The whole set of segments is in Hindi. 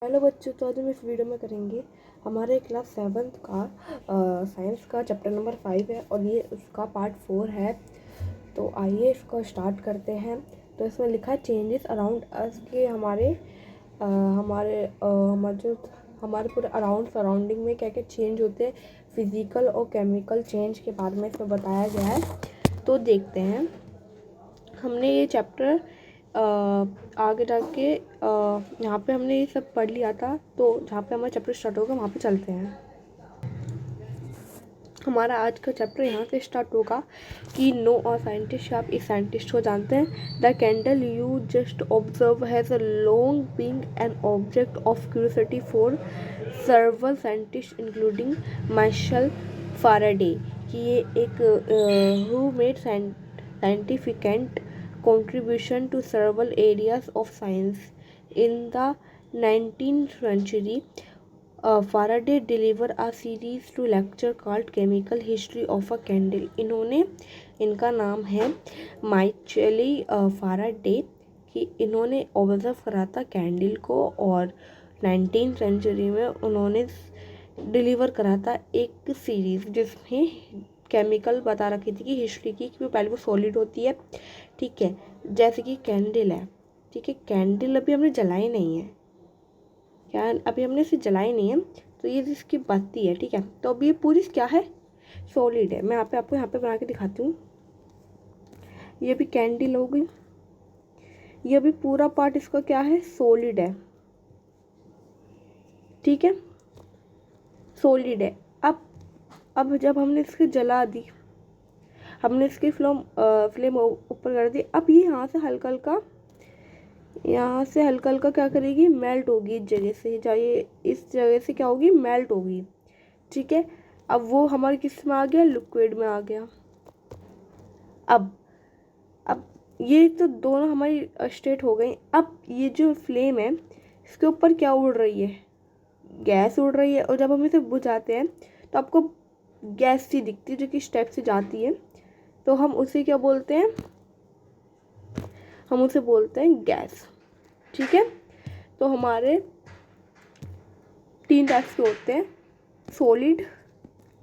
हेलो बच्चों, तो आज हम इस वीडियो में करेंगे हमारे क्लास 7th का साइंस का चैप्टर नंबर 5 है और ये उसका पार्ट 4 है। तो आइए इसको स्टार्ट करते हैं। तो इसमें लिखा है चेंजेस अराउंड अस कि हमारे पूरे सराउंडिंग में क्या क्या चेंज होते हैं, फिजिकल और केमिकल चेंज के बारे में इसमें बताया गया है। तो देखते हैं। हमने ये चैप्टर आगे जाके यहाँ पे हमने ये सब पढ़ लिया था, तो जहाँ पे हमारा चैप्टर स्टार्ट होगा वहाँ पे चलते हैं। हमारा आज का चैप्टर यहाँ से स्टार्ट होगा कि नो और साइंटिस्ट, आप इस साइंटिस्ट को जानते हैं। The candle you just observe has a long being an object of curiosity for several scientist including Marshall Faraday. कि ये एक who made significant contribution to several areas of science. In the 19th century, Faraday delivered a series to lecture called Chemical History of a Candle. इनका नाम है माइचेली फाराडे। कि इन्होंने ऑब्जर्व करा था कैंडल को और 19th सेंचुरी में उन्होंने डिलीवर करा था एक सीरीज़ जिसमें केमिकल बता रखी थी कि हिस्ट्री की कि पहले वो सॉलिड होती है, ठीक है, जैसे कि कैंडल है। ठीक है, कैंडल अभी हमने जलाई नहीं है, क्या अभी हमने इसे जलाई नहीं है, तो ये इसकी बत्ती है। ठीक है, तो अभी ये पूरी क्या है, सॉलिड है। मैं आपको यहाँ पे बना के दिखाती हूँ। ये भी कैंडल हो गई, ये भी पूरा पार्ट इसका क्या है, सॉलिड है। ठीक है, सॉलिड है। अब जब हमने इसके जला दी, हमने इसकी फ्लेम ऊपर कर दी। अब ये यहाँ से हल्का हल्का क्या करेगी, मेल्ट होगी इस जगह से, जाइए इस जगह से क्या होगी, मेल्ट होगी। ठीक है, अब वो हमारे किस में आ गया, लिक्विड में आ गया। अब ये तो दोनों हमारी स्टेट हो गई। अब ये जो फ्लेम है इसके ऊपर क्या उड़ रही है, गैस उड़ रही है। और जब हम इसे बुझाते हैं तो आपको गैस सी दिखती है जो कि स्टेप से जाती है, तो हम उसे क्या बोलते हैं, हम उसे बोलते हैं गैस। ठीक है, तो हमारे 3 टाइप्स के होते हैं, सॉलिड,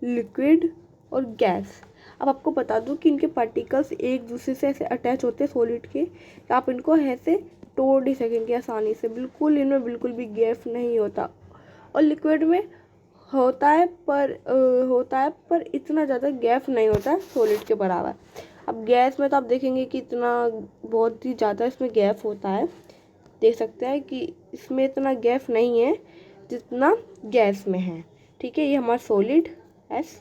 लिक्विड और गैस। अब आपको बता दूं कि इनके पार्टिकल्स एक दूसरे से ऐसे अटैच होते हैं सॉलिड के, कि आप इनको ऐसे तोड़ नहीं सकेंगे आसानी से, बिल्कुल इनमें बिल्कुल भी गैस नहीं होता। और लिक्विड में होता है पर इतना ज़्यादा गैस नहीं होता है सॉलिड के बराबर। अब गैस में तो आप देखेंगे कि इतना बहुत ही ज़्यादा इसमें गैस होता है, देख सकते हैं कि इसमें इतना गैस नहीं है जितना गैस में है। ठीक है, ये हमारा सॉलिड एस,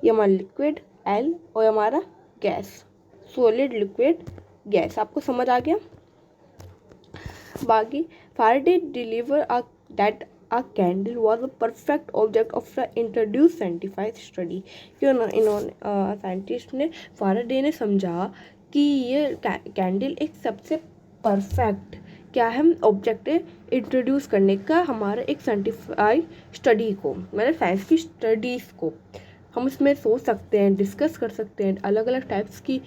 ये हमारा लिक्विड एल और हमारा गैस, सॉलिड लिक्विड गैस। आपको समझ आ गया। बाकी Faraday delivered that a candle was a perfect object of the introduced scientific study। क्यों ना इन्होंने साइंटिस्ट ने, फाराडे ने समझा कि ये कैंडल एक सबसे परफेक्ट क्या है, ऑब्जेक्ट है इंट्रोड्यूस करने का हमारा एक साइंटिफाइड स्टडी को, मतलब साइंस की स्टडीज़ को। हम इसमें सोच सकते हैं, डिस्कस कर सकते हैं अलग अलग टाइप्स की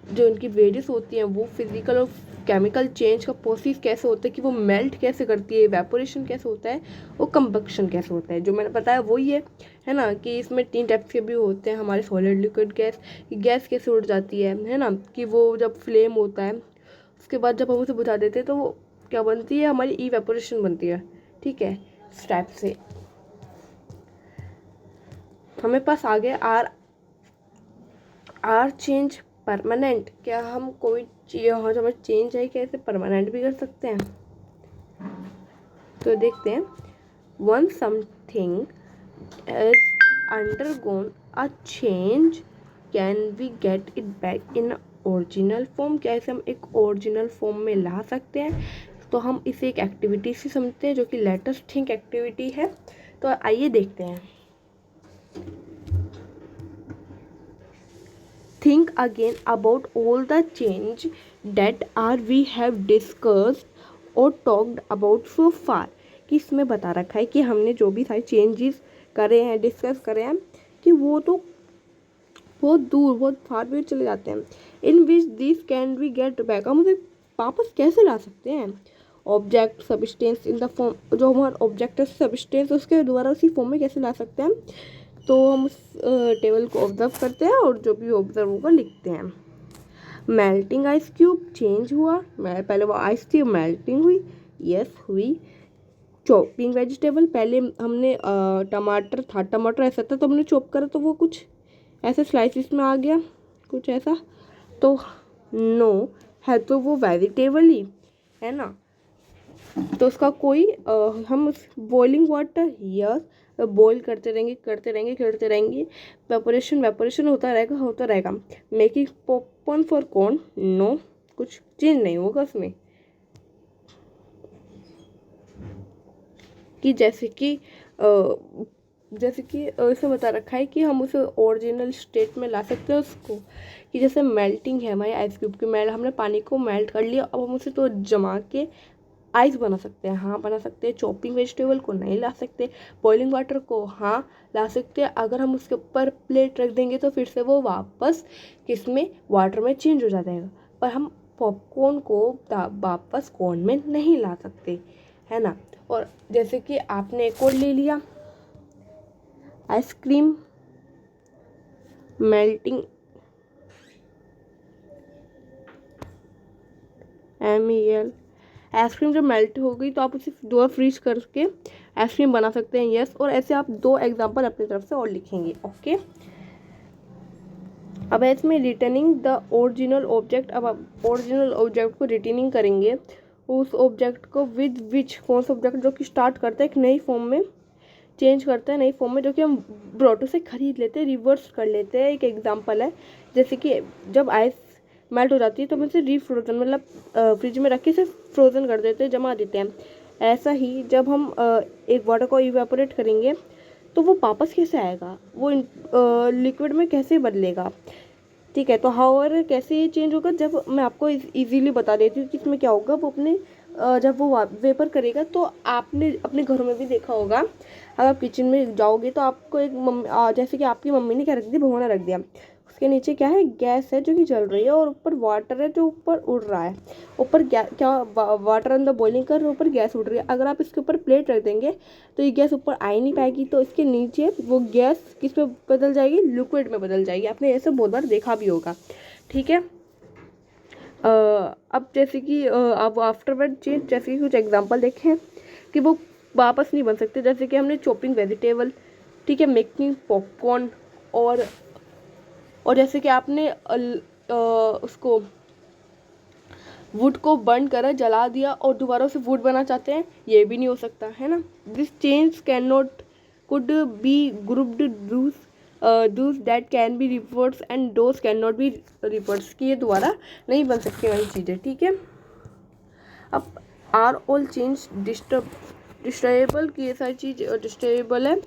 जो इनकी वेरियस होती हैं, वो फिजिकल और केमिकल चेंज का प्रोसेस कैसे होता है, कि वो मेल्ट कैसे करती है, इवेपोरेशन कैसे होता है, वो कंबक्शन कैसे होता है। जो मैंने बताया वही है ना, कि इसमें 3 टाइप्स के भी होते हैं हमारे सॉलिड, लिक्विड, गैस। गैस कैसे उड़ जाती है ना, कि वो जब फ्लेम होता है उसके बाद जब हम उसे बुझा देते हैं तो वो क्या बनती है, हमारी इवेपोरेशन बनती है। ठीक है, इस टाइप से हमें पास आ गया आर चेंज परमानेंट। क्या हम कोई जो हमें चेंज है कैसे परमानेंट भी कर सकते हैं, तो देखते हैं। One something is undergone a change, can we get it back in original form. कैसे हम एक ओरिजिनल फॉर्म में ला सकते हैं, तो हम इसे एक एक्टिविटी से समझते हैं जो कि लेटेस्ट थिंक एक्टिविटी है। तो आइए देखते हैं। Think again about all the change that we have discussed or talked about so far। कि इसमें बता रखा है कि हमने जो भी सारे चेंजेस करे हैं, डिस्कस करे हैं, कि वो तो बहुत दूर बहुत फार भी चले जाते हैं। In which this can we get back, हम उसे वापस कैसे ला सकते हैं, object substance in the form, जो हमारा ऑब्जेक्ट है सब्सटेंस उसके द्वारा उसी फॉर्म में कैसे ला सकते हैं हम, तो हम उस टेबल को ऑब्जर्व करते हैं और जो भी ऑब्जर्व होगा लिखते हैं। मेल्टिंग आइस क्यूब चेंज हुआ, पहले वो आइस थी मेल्टिंग हुई, यस हुई। चॉपिंग वेजिटेबल, पहले हमने टमाटर था, टमाटर ऐसा था तो हमने चॉप करा तो वो कुछ ऐसे स्लाइसिस में आ गया, कुछ ऐसा, तो नो है तो वो वेजिटेबल ही है ना, तो उसका कोई हम उस बॉइलिंग वाटर, यस बॉईल करते रहेंगे करते रहेंगे करते रहेंगे, वेपोरेशन वेपोरेशन होता रहेगा। Making popcorn for corn, no कुछ चेंज नहीं होगा उसमें, कि जैसे कि इसमें बता रखा है कि हम उसे ओरिजिनल स्टेट में ला सकते हैं उसको, कि जैसे मेल्टिंग है हमारी आइस क्यूब की, हमने पानी को मेल्ट कर लिया, अब हम उसे तो जमा के आइस बना सकते हैं, हाँ बना सकते हैं। चॉपिंग वेजिटेबल को नहीं ला सकते, बॉइलिंग वाटर को हाँ ला सकते हैं, अगर हम उसके ऊपर प्लेट रख देंगे तो फिर से वो वापस किसमें, वाटर में चेंज हो जाता है, पर हम पॉपकॉर्न को वापस कॉर्न में नहीं ला सकते, है ना। और जैसे कि आपने एक और ले लिया आइसक्रीम मेल्टिंग, MEL, आइसक्रीम जब मेल्ट हो गई तो आप उसे दोबारा फ्रीज करके आइसक्रीम बना सकते हैं, यस। और ऐसे आप 2 एग्जांपल अपनी तरफ से और लिखेंगे, ओके। अब है इसमें रिटर्निंग द ओरिजिनल ऑब्जेक्ट, अब आप ओरिजिनल ऑब्जेक्ट को रिटर्निंग करेंगे, उस ऑब्जेक्ट को विद विच, कौन सा ऑब्जेक्ट जो कि स्टार्ट करता है एक नई फॉर्म में, चेंज करता है नई फॉर्म में, जो कि हम ब्रोटो से खरीद लेते हैं, रिवर्स कर लेते हैं। एक एग्जांपल है, जैसे कि जब आइस मेल्ट हो जाती है तो हम इसे रीफ्रोजन, मतलब फ्रिज में रख के इसे फ्रोज़न कर देते हैं, जमा देते हैं। ऐसा ही जब हम एक वाटर को इवेपोरेट करेंगे तो वो वापस कैसे आएगा, वो लिक्विड में कैसे बदलेगा, ठीक है। तो हाउएवर कैसे ये चेंज होगा, जब मैं आपको इजीली बता देती हूँ कि इसमें क्या होगा, वो अपने जब वो वेपर करेगा तो आपने अपने घरों में भी देखा होगा, अगर आप किचन में जाओगे तो आपको एक जैसे कि आपकी मम्मी ने क्या रख दिया, भगोना रख दिया, उसके नीचे क्या है, गैस है जो कि जल रही है, और ऊपर वाटर है जो ऊपर उड़ रहा है, ऊपर क्या वाटर अंदर बॉइलिंग कर रहा है, ऊपर गैस उड़ रही है। अगर आप इसके ऊपर प्लेट रख देंगे तो ये गैस ऊपर आ ही नहीं पाएगी, तो इसके नीचे वो गैस किस में बदल जाएगी, लिक्विड में बदल जाएगी। आपने ऐसे बहुत बार देखा भी होगा, ठीक है। अब जैसे कि अब आफ्टरवर्ड चेंज, जैसे कि कुछ एग्जांपल देखें कि वो वापस नहीं बन सकते, जैसे कि हमने चॉपिंग वेजिटेबल, ठीक है, मेकिंग पॉपकॉर्न, और जैसे कि आपने उसको वुड को बर्न करा, जला दिया और दोबारा उसे वुड बनाना चाहते हैं, ये भी नहीं हो सकता, है ना। This change can not could be grouped those that can be reverse and those can not be reverse, कि ये दोबारा नहीं बन सकती वाली चीज़ें, ठीक है। अब आर ऑल चेंज डिस्टर्बेबल, की ये सारी चीज़ डिस्टर्बेबल है,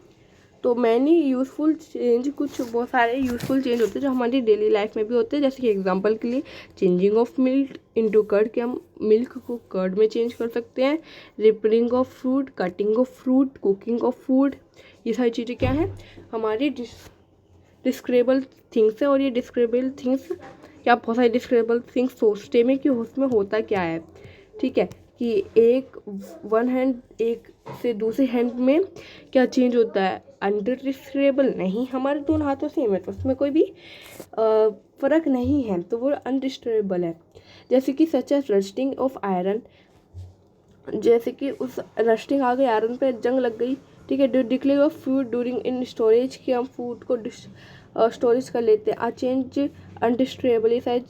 तो मैनी यूज़फुल चेंज, कुछ बहुत सारे यूज़फुल चेंज होते हैं जो हमारी डेली लाइफ में भी होते हैं, जैसे कि एग्जांपल के लिए changing of milk into curd, कि हम मिल्क को कर्ड में चेंज कर सकते हैं, rippling of fruit, cutting of fruit, cooking of food, ये सारी चीज़ें क्या हैं, हमारी डिस्क्रिबेबल थिंग्स है। और ये डिस्क्रिबेबल थिंग्स, क्या बहुत सारी डिस्क्रिबेबल थिंग्स सोचते में कि उसमें होता क्या है, ठीक है, कि एक वन हैंड एक से दूसरे हैंड में क्या चेंज होता है, अनडिस्क्रिबेबल नहीं, हमारे दोनों हाथों सेम है तो उसमें कोई भी फ़र्क नहीं है, तो वो अनडिस्टर्बेबल है। जैसे कि such as rusting of iron, जैसे कि उस रस्टिंग आ गई, आयरन पे जंग लग गई, ठीक है। Declare of food during in storage, कि हम फूड को स्टोरेज कर लेते हैं। आ चेंज अनडिस्ट्रेबल, ये शायद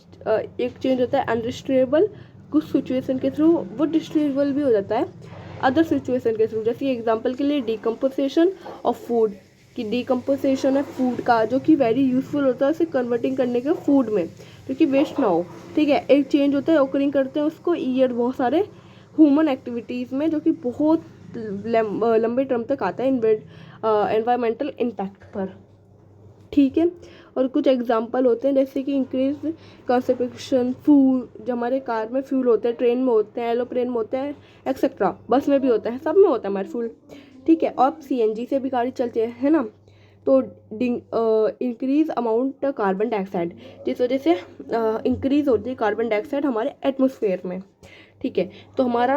एक चेंज होता है अनडिस्ट्रेबल कुछ सिचुएशन के थ्रू, वो डिस्ट्रेबल भी हो जाता है अदर सिचुएशन के थ्रू। जैसे एग्जांपल के लिए डिकम्पोजिशन ऑफ फूड, कि डिकम्पोजिशन है फूड का, जो कि वेरी यूजफुल होता है उसे कन्वर्टिंग करने के फूड में, क्योंकि वेस्ट ना हो, ठीक है। एक चेंज होता है ओकरिंग करते हैं उसको ईयर बहुत सारे ह्यूमन एक्टिविटीज़ में, जो कि बहुत लंबे टर्म तक आता है एनवायरमेंटल इम्पैक्ट पर, ठीक है। और कुछ एग्जांपल होते हैं जैसे कि इंक्रीज कंजप्शन फ्यूल, जो हमारे कार में फ्यूल होते हैं, ट्रेन में होते हैं, एरोप्लेन में होते हैं, एक्सेट्रा, बस में भी होता है, सब में होता है हमारे फ्यूल, ठीक है। और CNG से भी गाड़ी चलती है ना। तो इंक्रीज अमाउंट कार्बन डाइऑक्साइड, जिस वजह से इंक्रीज होती है कार्बन डाइऑक्साइड हमारे एटमॉस्फेयर में, ठीक है। तो हमारा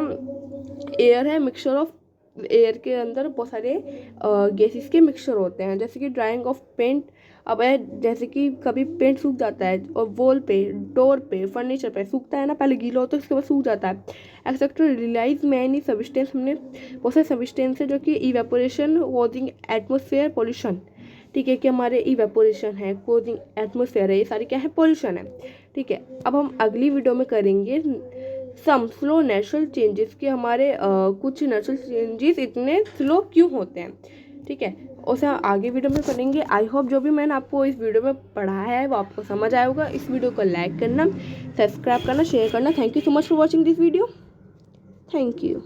एयर है मिक्सचर ऑफ, एयर के अंदर बहुत सारे गैसेस के मिक्सचर होते हैं, जैसे कि ड्राइंग ऑफ पेंट। अब जैसे कि कभी पेंट सूख जाता है और वॉल पे, डोर पे, फर्नीचर पे सूखता है ना, पहले गीला होता है उसके बाद सूख जाता है। एक्सेप्ट रियलाइज मैनी सब्सटेंस, हमने बहुत सारे सब्सटेंस है जो कि इवेपोरेशन कोजिंग एटमोसफेयर पॉल्यूशन, ठीक है, कि हमारे इवेपोरेशन है, कोजिंग एटमोसफेयर है, ये सारी क्या है, पॉल्यूशन है। ठीक है, अब हम अगली वीडियो में करेंगे सम स्लो नेचुरल चेंजेस, कि हमारे कुछ नेचुरल चेंजेस इतने स्लो क्यों होते हैं। ठीक है, उसे आगे वीडियो में करेंगे। आई होप जो भी मैंने आपको इस वीडियो में पढ़ाया है वो आपको समझ आया होगा। इस वीडियो को लाइक करना, सब्सक्राइब करना, शेयर करना। Thank you so much for watching this video. Thank you.